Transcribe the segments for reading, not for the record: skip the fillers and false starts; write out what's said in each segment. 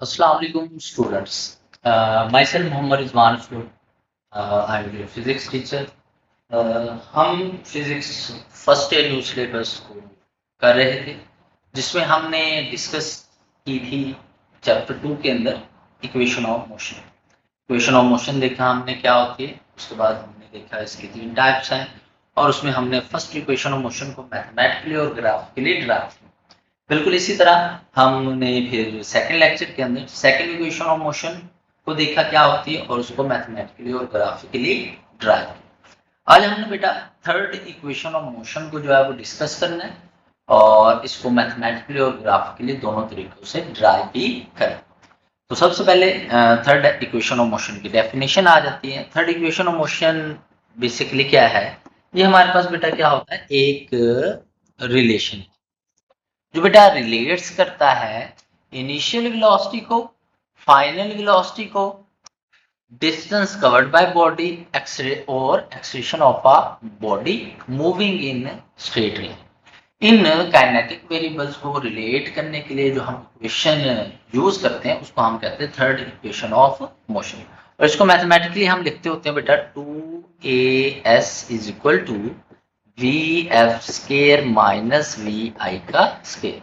अस्सलाम वालेकुम students. Myself Mohammad Rizwan फ्लूड। I am physics teacher. हम physics first year new syllabus को कर रहे थे, जिसमें हमने डिस्कस की थी चैप्टर 2 के अंदर equation of motion. Equation of motion देखा हमने क्या होती है, उसके बाद हमने देखा इसकी 3 टाइप्स हैं, और उसमें हमने फर्स्ट इक्वेशन ऑफ मोशन को मैथमेटिकली और ग्राफिकली ड्राइव किया। बिल्कुल इसी तरह हमने फिर सेकंड लेक्चर के अंदर सेकंड इक्वेशन ऑफ मोशन को देखा क्या होती है और उसको मैथमेटिकली और ग्राफिकली ड्राइव किया। आज हमने बेटा थर्ड इक्वेशन ऑफ मोशन को जो है वो डिस्कस करना है, और इसको मैथमेटिकली और ग्राफिकली दोनों तरीकों से ड्राइव भी करें। तो सबसे पहले थर्ड इक्वेशन ऑफ मोशन की डेफिनेशन आ जाती है। Third equation of motion basically क्या है, ये हमारे पास बेटा क्या होता है, एक रिलेशन जो बेटा रिलेट्स करता है इनिशियल वेलोसिटी को, फाइनल वेलोसिटी को, डिस्टेंस कवर्ड बाय बॉडी और acceleration of a body moving in straight line. In kinetic variables को रिलेट करने के लिए जो हम इक्वेशन यूज करते हैं उसको हम कहते हैं थर्ड इक्वेशन ऑफ मोशन। और इसको मैथमेटिकली हम लिखते होते हैं बेटा 2as is equal to V F square minus V I का स्केयर,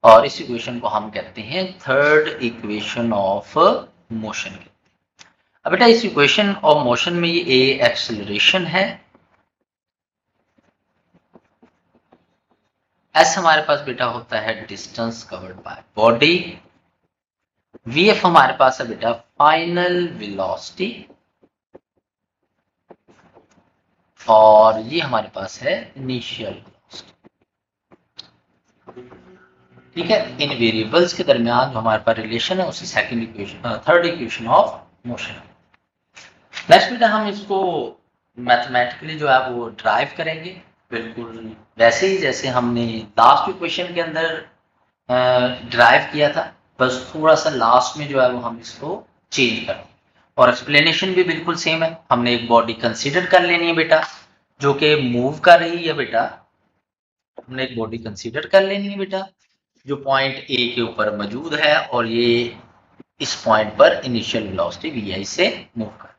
और इस इक्वेशन को हम कहते हैं थर्ड इक्वेशन ऑफ मोशन। अब बेटा इस इक्वेशन ऑफ मोशन में ये ए एक्सेलरेशन है, एस हमारे पास बेटा होता है distance covered by body, V F हमारे पास है बेटा फाइनल वेलोसिटी, और ये हमारे पास है इनिशियल वेलोसिटी। ठीक है, इन वेरिएबल्स के दरमियान जो हमारे पास रिलेशन है उसे second equation third equation of motion. Next बेटा हम इसको मैथमेटिकली जो है वो ड्राइव करेंगे, बिल्कुल वैसे ही जैसे हमने लास्ट इक्वेशन के अंदर ड्राइव किया था, बस थोड़ा सा लास्ट में जो है वो हम इसको चेंज कर दें। और एक्सप्लेनेशन भी बिल्कुल सेम है। हमने एक बॉडी कंसीडर कर लेनी है बेटा जो कि मूव कर रही है। बेटा हमने एक बॉडी कंसीडर कर लेनी है बेटा जो पॉइंट ए के ऊपर मौजूद है, और ये इस पॉइंट पर इनिशियल वेलोसिटी वी आई से मूव कर।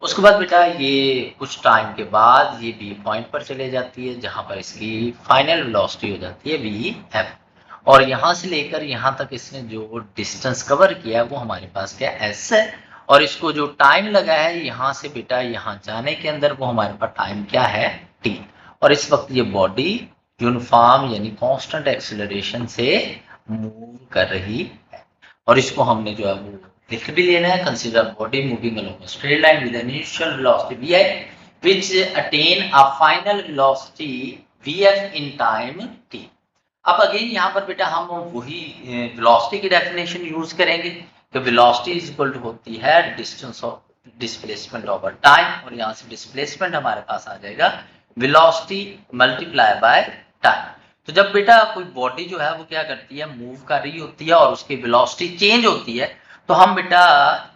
उसके बाद बेटा ये कुछ टाइम के बाद ये बी पॉइंट पर चले जाती है जहां पर इसकी फाइनल वेलोसिटी हो जाती है वी एफ, और यहां से लेकर यहां तक इसने जो डिस्टेंस कवर किया है वो हमारे पास क्या एस है, और इसको जो टाइम लगा है यहां से बेटा यहां जाने के अंदर वो हमारे पास टाइम क्या है टी। और इस वक्त ये बॉडी यूनिफॉर्म यानी कांस्टेंट एक्सेलरेशन से मूव कर रही है, और इसको हमने जो है वो लिख भी लेना है। Consider body moving along a straight line with initial velocity vi which attain a final velocity vf in time t। अब अगेन यहाँ पर बेटा हम वही वेलोसिटी की डेफिनेशन यूज करेंगे कि वेलोसिटी इज इक्वल टू होती है distance of displacement over time, और यहाँ से डिस्प्लेसमेंट हमारे पास आ जाएगा वेलोसिटी मल्टीप्लाई बाय टाइम। तो जब बेटा कोई बॉडी जो है वो क्या करती है, मूव कर रही होती है और उसकी वेलोसिटी चेंज होती है, तो हम बेटा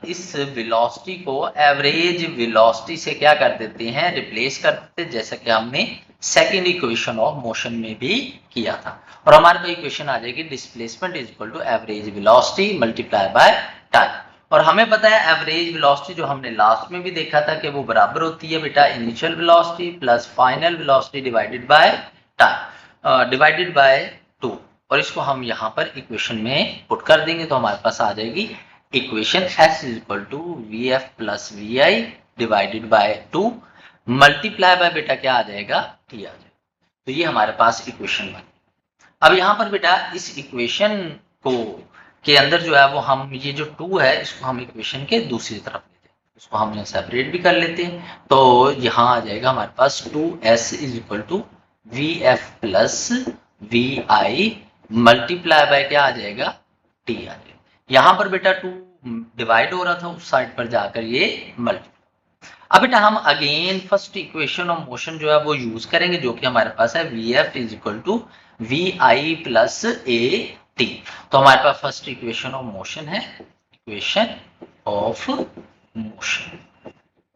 इस वेलोसिटी को एवरेज वेलोसिटी से क्या कर देते हैं, रिप्लेस कर देते हैं, जैसा कि हमने सेकेंड इक्वेशन ऑफ मोशन में भी किया था। और हमारे पास इक्वेशन आ जाएगी displacement is equal to average velocity multiply by time. और हमें पता है एवरेज वेलोसिटी जो हमने लास्ट में भी देखा था कि वो बराबर होती है बेटा initial velocity plus final velocity divided by time divided by 2, और इसको हम यहाँ पर इक्वेशन में पुट कर देंगे तो हमारे पास आ जाएगी equation s is equal to V F plus V I divided by 2 multiply by बेटा क्या आ जाएगा टी आ जाएगा। तो ये हमारे पास इक्वेशन बनी। अब यहाँ पर बेटा इस इक्वेशन को के अंदर जो है वो हम ये जो 2 है इसको हम इक्वेशन के दूसरी तरफ लेते हैं, इसको हम यहाँ सेपरेट भी कर लेते हैं। तो यहाँ आ जाएगा हमारे पास 2s is equal to V F plus V I multiply by क्या आ जाएगा टी आ जाएगा। यहाँ पर बेटा 2 डिवाइड हो रहा था, उस साइड पर जाकर ये मल्टीप्लाई। अब बेटा हम again first equation of motion जो है वो यूज करेंगे जो कि हमारे पास है V F is equal to V I plus A T. तो हमारे पास फर्स्ट इक्वेशन ऑफ मोशन है, इक्वेशन ऑफ मोशन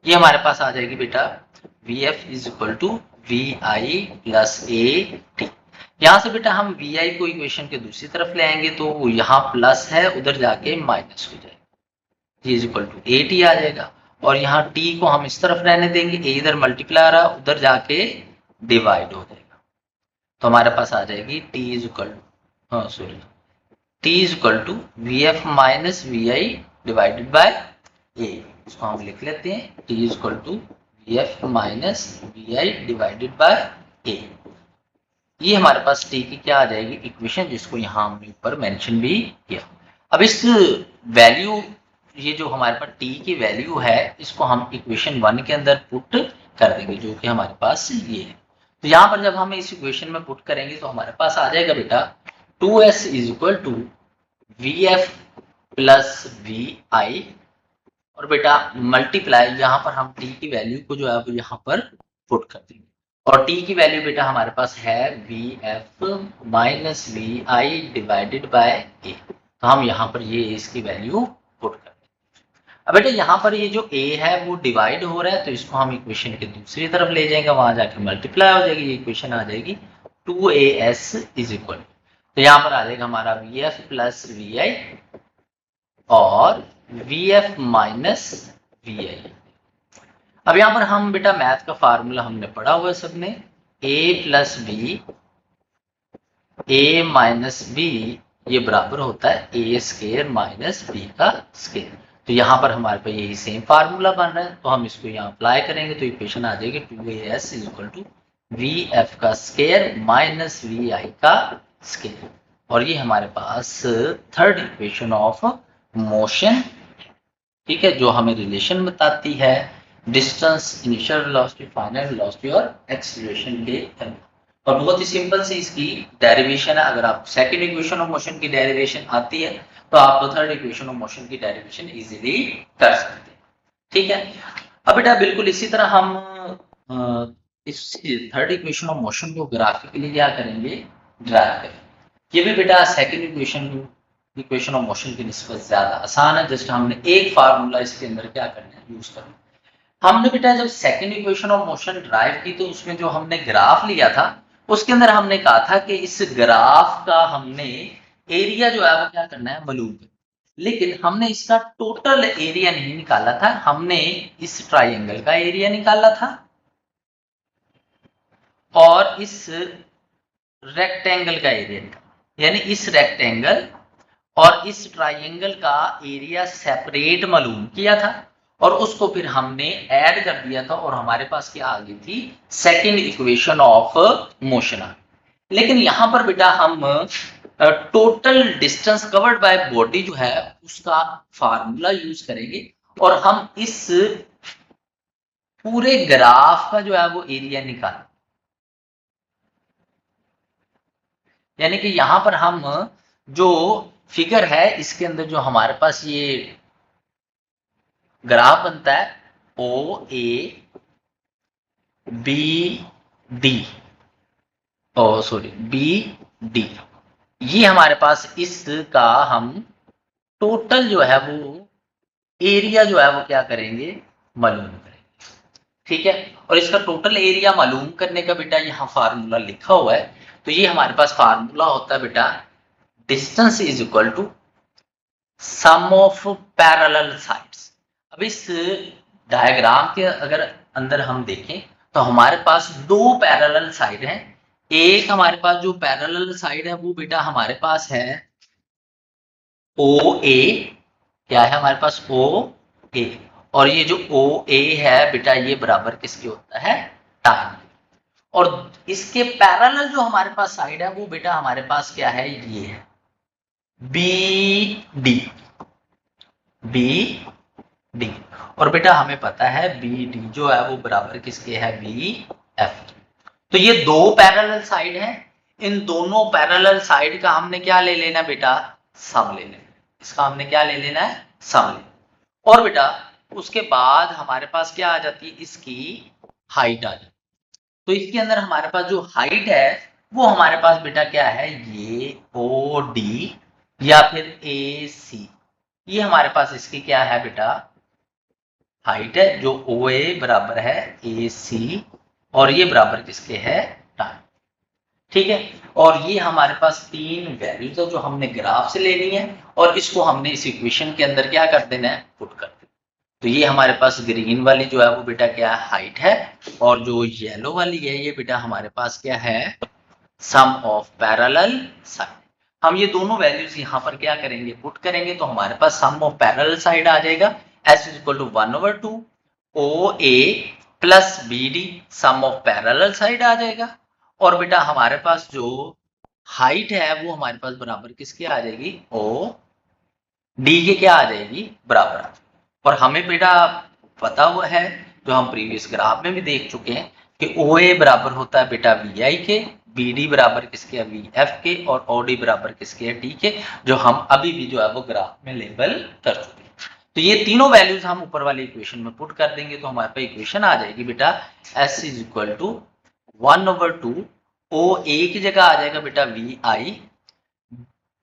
ये हमारे पास आ जाएगी बेटा V F is equal to V I plus A T. यहाँ से बेटा हम वी आई को इक्वेशन के दूसरी तरफ ले आएंगे तो यहाँ प्लस है, उधर जाके माइनस हो जाएगा, G is equal to A T आ जाएगा। और यहाँ टी को हम इस तरफ रहने देंगे, ए इधर मल्टीप्लाई आ रहा, उधर जाके डिवाइड हो जाएगा, तो हमारे पास आ जाएगी टी इज इक्वल टू, हाँ sorry, T is equal to V F minus V I divided by A. इसको हम लिख लेते हैं, T is equal to V F minus V I divided by A. ये हमारे पास टी की क्या आ जाएगी इक्वेशन, जिसको यहाँ हमने ऊपर मेंशन भी किया। अब इस वैल्यू, ये जो हमारे पास टी की वैल्यू है, इसको हम इक्वेशन 1 के अंदर पुट कर देंगे, जो कि हमारे पास ये है। तो यहाँ पर जब हम इस इक्वेशन में पुट करेंगे तो हमारे पास आ जाएगा बेटा 2s is equal to V F plus V I, और बेटा मल्टीप्लाई, यहाँ पर हम टी की वैल्यू को जो है वो यहाँ पर पुट कर देंगे, और टी की वैल्यू बेटा हमारे पास है V F minus V I divided by A. तो हम यहाँ पर ये इसकी वैल्यू पुट कर देंगे। अब बेटा यहाँ पर ये जो ए है वो डिवाइड हो रहा है, तो इसको हम इक्वेशन के दूसरी तरफ ले जाएंगे, वहां जाके मल्टीप्लाई हो जाएगी, ये इक्वेशन आ जाएगी 2as इज इक्वल, तो यहाँ पर आ जाएगा हमारा we F plus V I और वी एफ माइनस वी आई। अब यहाँ पर हम बेटा मैथ का फार्मूला हमने पढ़ा हुआ है सबने, a plus B A minus B ये बराबर होता है ए स्केयर माइनस बी का स्केयर। तो यहाँ पर हमारे पास यही सेम फार्मूला बन रहा है, तो हम इसको यहाँ अप्लाई करेंगे तो इक्वेशन आ जाएगी 2as is equal to V F का स्केयर माइनस वी आई का स्केयर, और ये हमारे पास थर्ड इक्वेशन ऑफ मोशन, ठीक है, जो हमें रिलेशन बताती है distance, initial velocity, final velocity और एक्सीलरेशन के अंदर। और बहुत ही सिंपल सी इसकी डेरिवेशन है, अगर आप सेकंड इक्वेशन ऑफ मोशन की डेरिवेशन आती है तो आप थर्ड इक्वेशन ऑफ मोशन की डेरिवेशन इजीली कर सकते हैं, ठीक है। अब बेटा बिल्कुल इसी तरह हम इस थर्ड इक्वेशन ऑफ मोशन को ग्राफिकली क्या करेंगे, ड्राइव करेंगे। ये भी बेटा सेकंड इक्वेशन ऑफ मोशन की निस्बत ज्यादा आसान है, जस्ट हमने एक फार्मूला इसके अंदर क्या करना है, यूज करना है। हमने बेटा जब second equation of motion drive की तो उसमें जो हमने ग्राफ लिया था उसके अंदर हमने कहा था कि इस ग्राफ का हमने एरिया जो है वो क्या करना है, मालूम करना, लेकिन हमने इसका टोटल एरिया नहीं निकाला था, हमने इस ट्राइंगल का एरिया निकाला था और इस रेक्टेंगल का एरिया निकाला, यानी इस रेक्टेंगल और इस ट्राइंगल का एरिया सेपरेट मालूम किया था और उसको फिर हमने ऐड कर दिया था और हमारे पास क्या आ गई थी, सेकंड इक्वेशन ऑफ मोशन। लेकिन यहां पर बेटा हम total distance covered by body जो है उसका फार्मूला यूज करेंगे और हम इस पूरे ग्राफ का जो है वो एरिया निकालें, यानी कि यहां पर हम जो फिगर है इसके अंदर जो हमारे पास ये ग्राफ बनता है O A B D, O sorry B D, ये हमारे पास इसका हम टोटल जो है वो एरिया जो है वो क्या करेंगे, मालूम करेंगे, ठीक है। और इसका टोटल एरिया मालूम करने का बेटा यहाँ फार्मूला लिखा हुआ है, तो ये हमारे पास फार्मूला होता है बेटा distance is equal to sum of parallel sides. अब इस डायग्राम के अगर अंदर हम देखें तो हमारे पास दो पैरेलल साइड हैं, एक हमारे पास जो पैरेलल साइड है वो बेटा हमारे पास है ओ ए, क्या है हमारे पास ओ ए, और ये जो ओ ए है बेटा ये बराबर किसके होता है, टाइम। और इसके पैरेलल जो हमारे पास साइड है वो बेटा हमारे पास क्या है, ये है बी डी, बी डी, और बेटा हमें पता है बी डी जो है वो बराबर किसके है, बी एफ। तो ये दो पैरेलल साइड हैं, इन दोनों पैरेलल साइड का हमने क्या ले लेना बेटा, सम ले लेना, इसका हमने क्या ले लेना है, सम ले। और बेटा उसके बाद हमारे पास क्या आ जाती है, इसकी हाइट आ जाती है। तो इसके अंदर हमारे पास जो हाइट है वो हमारे पास बेटा क्या है, ये ओ डी या फिर ए सी, ये हमारे पास इसकी क्या है बेटा, हाइट है, जो ओ ए बराबर है ए सी और ये बराबर किसके है, टाइम। ठीक है। और ये हमारे पास तीन वैल्यूज है जो हमने ग्राफ से लेनी है और इसको हमने इस इक्वेशन के अंदर क्या कर देना है, पुट कर देना। तो ये हमारे पास ग्रीन वाली जो है वो बेटा क्या है, हाइट है, और जो येलो वाली है ये बेटा हमारे पास क्या है, सम ऑफ पैरेलल साइड। हम ये दोनों वैल्यूज यहाँ पर क्या करेंगे, पुट करेंगे, तो हमारे पास सम ऑफ पैरेलल साइड आ जाएगा, S equal to 1/2 OA plus BD, sum of parallel side आ जाएगा। और बेटा हमारे पास जो हाइट है वो हमारे पास बराबर किसके आ जाएगी, OD के क्या आ जाएगी, बराबर। और हमें बेटा पता हुआ है, जो हम प्रीवियस ग्राफ में भी देख चुके हैं, कि OA बराबर होता है बेटा VI के, BD बराबर किसके है, VF के, और OD बराबर किसके है, D के, जो हम अभी भी जो है वो ग्राफ में लेबल कर चुके हैं। तो ये तीनों वैल्यूज हम ऊपर वाले इक्वेशन में पुट कर देंगे, तो हमारे पास इक्वेशन आ जाएगी बेटा S is equal to 1/2 OA की जगह आ जाएगा बेटा VI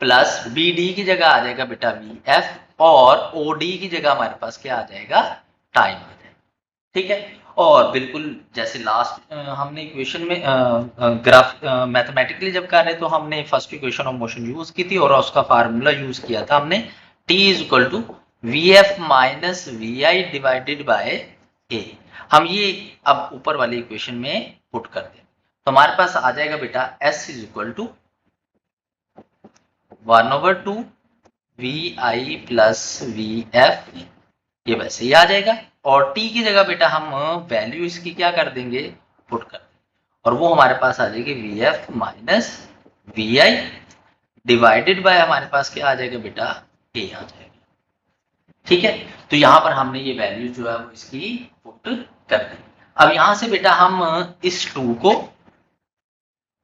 प्लस BD की जगह आ जाएगा बेटा VF, और OD की जगह हमारे पास क्या आ जाएगा, टाइम आ जाएगा। ठीक है। और बिल्कुल जैसे लास्ट हमने इक्वेशन में ग्राफ मैथमेटिकली जब कर रहे तो हमने first equation of motion use की थी और उसका फार्मूला यूज किया था हमने, T is equal to VF minus VI divided by A। हम ये अब ऊपर वाली इक्वेशन में पुट कर दें, तो हमारे पास आ जाएगा बेटा S is equal to 1/2 VI plus VF, ये वैसे ही आ जाएगा। और T की जगह बेटा हम वैल्यू इसकी क्या कर देंगे, पुट कर देंगे, और वो हमारे पास आ जाएगी VF minus VI divided bye हमारे पास क्या आ जाएगा बेटा, A आ जाएगा। ठीक है। तो यहाँ पर हमने ये वैल्यू जो है वो इसकी पुट कर दी। अब यहाँ से बेटा हम इस 2 को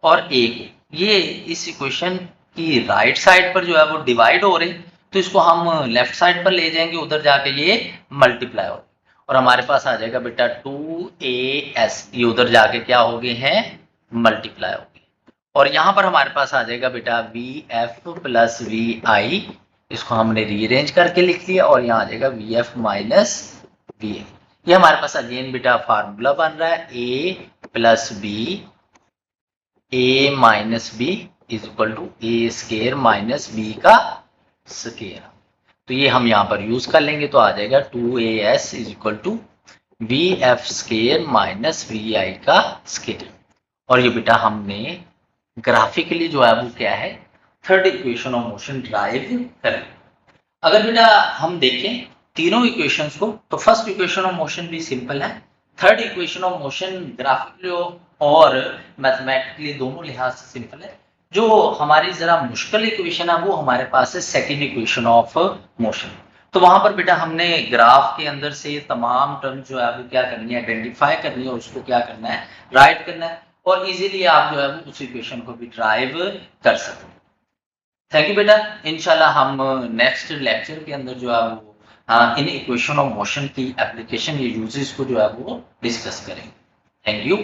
और A को, ये इस इक्वेशन की राइट साइड पर जो है वो डिवाइड हो रहे, तो इसको हम लेफ्ट साइड पर ले जाएंगे, उधर जाके ये मल्टीप्लाई हो, और हमारे पास आ जाएगा बेटा 2AS, ये उधर जाके क्या हो गए हैं, मल्टीप्लाई हो गए। और यहाँ पर हमारे पास आ जाएगा बेटा VF प्लस VI, इसको हमने रीअरेंज करके लिख लिया, और यहाँ आ जाएगा VF माइनस VI। ये हमारे पास अगेन बेटा फार्मूला बन रहा है A plus B, A minus B is equal to A square minus B का स्केयर। तो ये हम यहाँ पर यूज कर लेंगे, तो आ जाएगा 2AS is equal to VF square minus VI का स्केयर। और ये बेटा हमने ग्राफिकली जो है वो क्या है, third equation of motion drive करें। अगर बेटा हम देखें तीनों इक्वेशंस को, तो फर्स्ट इक्वेशन ऑफ मोशन भी सिंपल है, third equation of motion graphically और मैथमेटिकली दोनों लिहाज से सिंपल है। जो हमारी जरा मुश्किल इक्वेशन है वो हमारे पास है सेकेंड इक्वेशन ऑफ मोशन। तो वहां पर बेटा हमने ग्राफ के अंदर से तमाम टर्म जो है वो क्या करनी है, आइडेंटिफाई करनी है, उसको क्या करना है, राइट करना है, और इजीली आप जो है वो उस इक्वेशन को भी ड्राइव कर सकते हैं। थैंक यू बेटा। इंशाल्लाह हम नेक्स्ट लेक्चर के अंदर जो है वो इन इक्वेशन ऑफ मोशन की एप्लीकेशन या यूजेस को जो है वो डिस्कस करेंगे। Thank you.